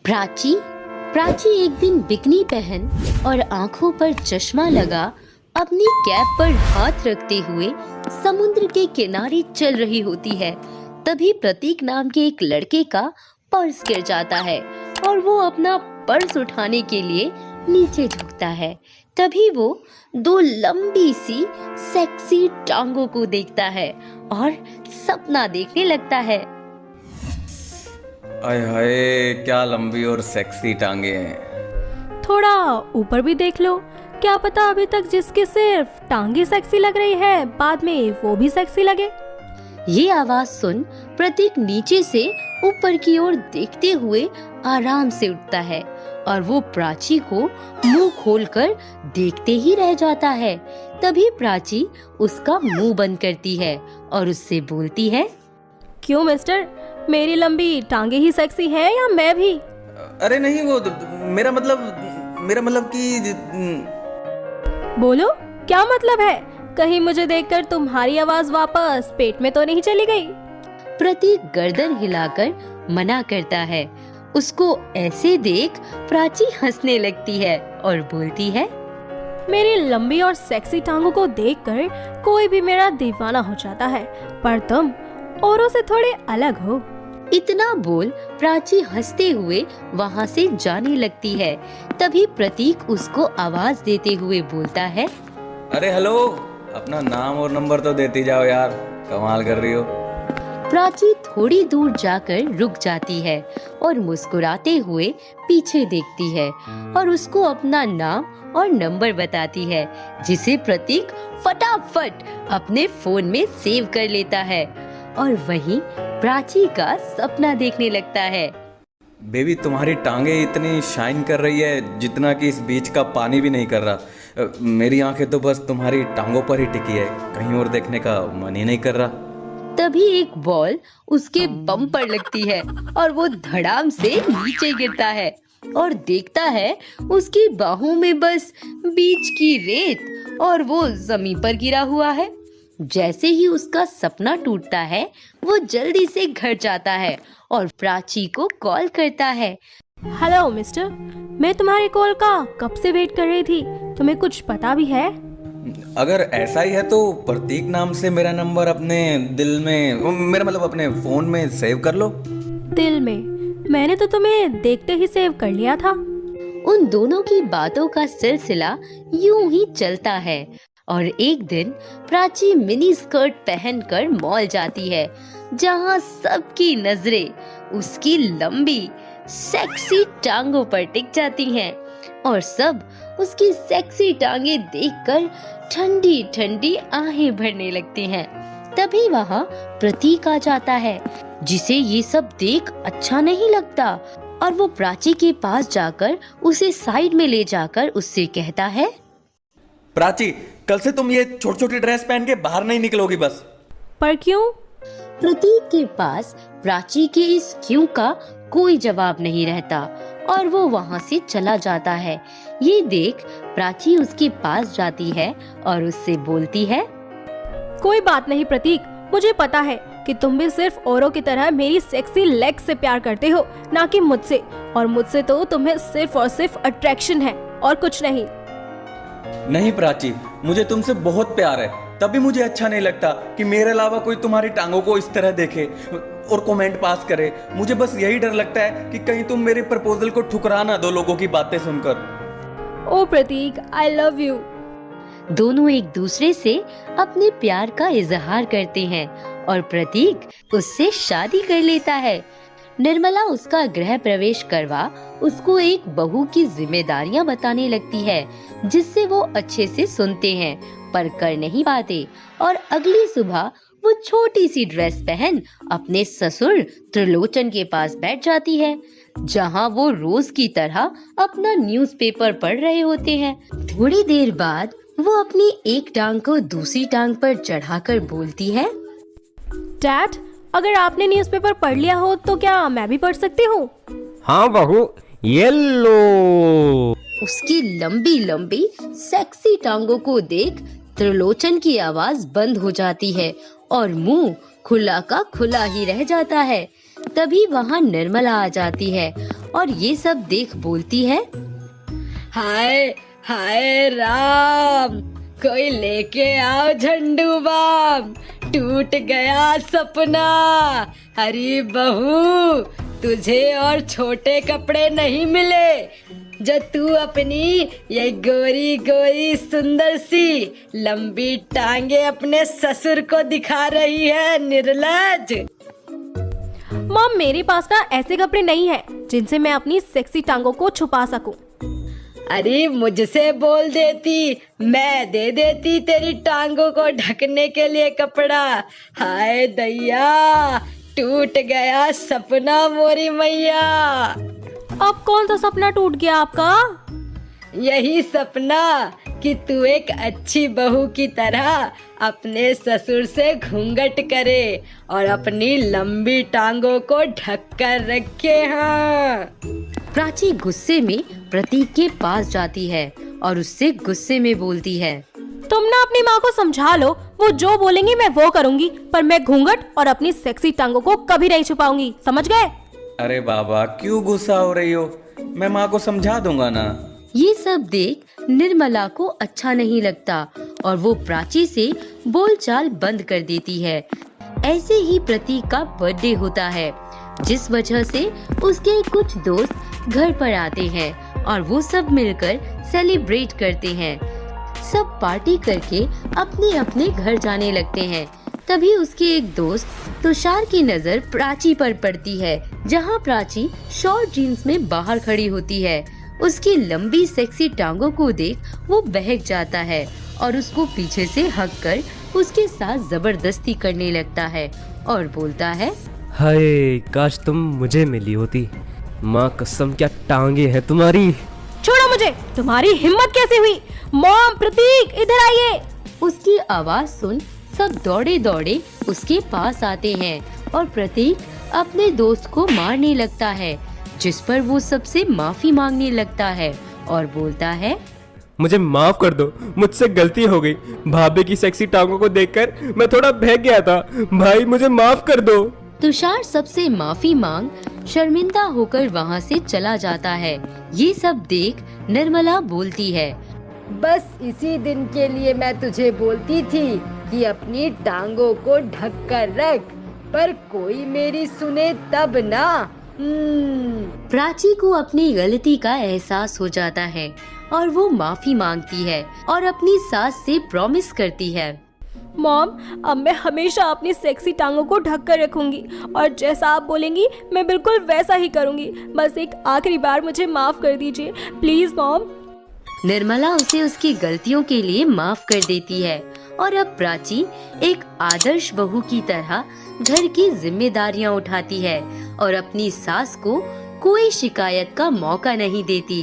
प्राची प्राची एक दिन बिकनी पहन और आंखों पर चश्मा लगा अपनी कैप पर हाथ रखते हुए समुद्र के किनारे चल रही होती है। तभी प्रतीक नाम के एक लड़के का पर्स गिर जाता है और वो अपना पर्स उठाने के लिए नीचे झुकता है। तभी वो दो लंबी सी सेक्सी टांगों को देखता है और सपना देखने लगता है। आय हाय, क्या लंबी और सेक्सी टांगे हैं। थोड़ा ऊपर भी देख लो, क्या पता अभी तक जिसकी सिर्फ टांगे सेक्सी लग रही है बाद में वो भी सेक्सी लगे। ये आवाज सुन प्रतीक नीचे से ऊपर की ओर देखते हुए आराम से उठता है और वो प्राची को मुंह खोलकर देखते ही रह जाता है। तभी प्राची उसका मुंह बंद करती है और उससे बोलती है, क्यों मिस्टर, मेरी लंबी टांगे ही सेक्सी हैं या मैं भी? अरे नहीं, वो मेरा मतलब कि बोलो, क्या मतलब है? कहीं मुझे देखकर तुम्हारी आवाज वापस पेट में तो नहीं चली गई? प्रतीक गर्दन हिलाकर मना करता है। उसको ऐसे देख प्राची हंसने लगती है और बोलती है, मेरी लंबी और सेक्सी टांगों को देखकर कोई भी मेरा दीवाना हो जाता है, पर तुम औरों से थोड़े अलग हो। इतना बोल प्राची हंसते हुए वहाँ से जाने लगती है। तभी प्रतीक उसको आवाज देते हुए बोलता है, अरे हेलो, अपना नाम और नंबर तो देती जाओ यार, कमाल कर रही हो। प्राची थोड़ी दूर जाकर रुक जाती है और मुस्कुराते हुए पीछे देखती है और उसको अपना नाम और नंबर बताती है, जिसे प्रतीक फटाफट अपने फोन में सेव कर लेता है और वहीं प्राची का सपना देखने लगता है। बेबी, तुम्हारी टांगे इतनी शाइन कर रही है जितना कि इस बीच का पानी भी नहीं कर रहा। मेरी आंखें तो बस तुम्हारी टांगों पर ही टिकी है, कहीं और देखने का मन ही नहीं कर रहा। तभी एक बॉल उसके बम पर लगती है और वो धड़ाम से नीचे गिरता है और देखता है उसकी बाहों में बस बीच की रेत और वो जमीन पर गिरा हुआ है। जैसे ही उसका सपना टूटता है वो जल्दी से घर जाता है और प्राची को कॉल करता है। हेलो मिस्टर, मैं तुम्हारी कॉल का कब से वेट कर रही थी, तुम्हें कुछ पता भी है? अगर ऐसा ही है तो प्रतीक नाम से मेरा नंबर अपने दिल में, मेरा मतलब अपने फोन में सेव कर लो। दिल में? मैंने तो तुम्हें देखते ही सेव कर लिया था। उन दोनों की बातों का सिलसिला यूं ही चलता है और एक दिन प्राची मिनी स्कर्ट पहनकर मॉल जाती है, जहां सबकी नजरें उसकी लंबी सेक्सी टांगों पर टिक जाती हैं और सब उसकी सेक्सी टांगे देखकर ठंडी ठंडी आहें भरने लगती हैं। तभी वहां प्रतीक आ जाता है, जिसे ये सब देख अच्छा नहीं लगता और वो प्राची के पास जाकर उसे साइड में ले जाकर उससे कहता है, प्राची, कल से तुम ये छोटी छोटी ड्रेस पहन के बाहर नहीं निकलोगी बस। पर क्यों? प्रतीक के पास प्राची के इस क्यों का कोई जवाब नहीं रहता और वो वहाँ से चला जाता है। ये देख प्राची उसके पास जाती है और उससे बोलती है, कोई बात नहीं प्रतीक, मुझे पता है कि तुम भी सिर्फ औरों की तरह मेरी सेक्सी लेग से प्यार करते हो, ना कि मुझसे। और मुझसे तो तुम्हें सिर्फ और सिर्फ अट्रैक्शन है और कुछ नहीं। नहीं प्राची, मुझे तुमसे बहुत प्यार है, तभी मुझे अच्छा नहीं लगता कि मेरे अलावा कोई तुम्हारी टांगों को इस तरह देखे और कमेंट पास करे। मुझे बस यही डर लगता है कि कहीं तुम मेरे प्रपोजल को ठुकरा ना दो लोगों की बातें सुनकर। ओ प्रतीक, आई लव यू। दोनों एक दूसरे से अपने प्यार का इजहार करते हैं और प्रतीक उससे शादी कर लेता है। निर्मला उसका गृह प्रवेश करवा उसको एक बहू की जिम्मेदारियां बताने लगती है, जिससे वो अच्छे से सुनते हैं पर कर नहीं पाते। और अगली सुबह वो छोटी सी ड्रेस पहन अपने ससुर त्रिलोचन के पास बैठ जाती है, जहां वो रोज की तरह अपना न्यूज़पेपर पढ़ रहे होते हैं। थोड़ी देर बाद वो अपनी एक टांग को दूसरी टांग पर चढ़ाकर बोलती है, डैड, अगर आपने न्यूज़पेपर पढ़ लिया हो तो क्या मैं भी पढ़ सकती हूँ? हाँ बहू, ये लो। उसकी लंबी लंबी सेक्सी टांगों को देख त्रिलोचन की आवाज बंद हो जाती है और मुंह खुला का खुला ही रह जाता है। तभी वहां निर्मला आ जाती है और ये सब देख बोलती है, हाय हाय राम, कोई लेके आओ झंडू बाम, टूट गया सपना। अरे बहू, तुझे और छोटे कपड़े नहीं मिले जो तू अपनी ये गोरी गोरी सुंदर सी लंबी टांगे अपने ससुर को दिखा रही है, निर्लज। मॉम, मेरे पास ना ऐसे कपड़े नहीं हैं जिनसे मैं अपनी सेक्सी टांगों को छुपा सकूं। अरे मुझसे बोल देती, मैं दे देती तेरी टांगों को ढकने के लिए कपड़ा। हाय दैया, टूट गया सपना मोरी मैया। अब कौन सा सपना टूट गया आपका? यही सपना कि तू एक अच्छी बहू की तरह अपने ससुर से घूंघट करे और अपनी लंबी टांगों को ढक कर रखे। हाँ। प्राची गुस्से में प्रतीक के पास जाती है और उससे गुस्से में बोलती है, तुम ना अपनी माँ को समझा लो, वो जो बोलेंगी मैं वो करूंगी, पर मैं घूंघट और अपनी सेक्सी टांगों को कभी नहीं छुपाऊंगी, समझ गए? अरे बाबा, क्यों गुस्सा हो रही हो? मैं माँ को समझा दूंगा ना। ये सब देख निर्मला को अच्छा नहीं लगता और वो प्राची से बोलचाल बंद कर देती है। ऐसे ही प्रतीक का बर्थडे होता है, जिस वजह से उसके कुछ दोस्त घर पर आते हैं और वो सब मिलकर सेलिब्रेट करते हैं। सब पार्टी करके अपने अपने घर जाने लगते हैं। तभी उसके एक दोस्त तुषार की नजर प्राची पर पड़ती है, जहाँ प्राची शॉर्ट जीन्स में बाहर खड़ी होती है। उसकी लंबी सेक्सी टांगों को देख वो बहक जाता है और उसको पीछे से हक कर उसके साथ जबरदस्ती करने लगता है और बोलता है, हाय काश तुम मुझे मिली होती। माँ कसम क्या टांगे हैं तुम्हारी। छोड़ो मुझे, तुम्हारी हिम्मत कैसे हुई? मॉम, प्रतीक इधर आइए। उसकी आवाज सुन सब दौड़े दौड़े उसके पास आते हैं और प्रतीक अपने दोस्त को मारने लगता है, जिस पर वो सबसे माफी मांगने लगता है और बोलता है, मुझे माफ कर दो, मुझसे गलती हो गई। भाभी की सेक्सी टांगों को देखकर मैं थोड़ा बहक गया था। भाई मुझे माफ कर दो। तुषार सबसे माफी मांग शर्मिंदा होकर वहाँ से चला जाता है। ये सब देख निर्मला बोलती है, बस इसी दिन के लिए मैं तुझे बोलती थी कि अपनी टांगों को ढक कर रख, पर कोई मेरी सुने तब ना। प्राची को अपनी गलती का एहसास हो जाता है और वो माफी मांगती है और अपनी सास से प्रॉमिस करती है, मॉम, अब मैं हमेशा अपनी सेक्सी टांगों को ढक कर रखूंगी और जैसा आप बोलेंगी मैं बिल्कुल वैसा ही करूंगी। बस एक आखिरी बार मुझे माफ कर दीजिए, प्लीज मॉम। निर्मला उसे उसकी गलतियों के लिए माफ कर देती है और अब प्राची एक आदर्श बहू की तरह घर की जिम्मेदारियां उठाती है और अपनी सास को कोई शिकायत का मौका नहीं देती।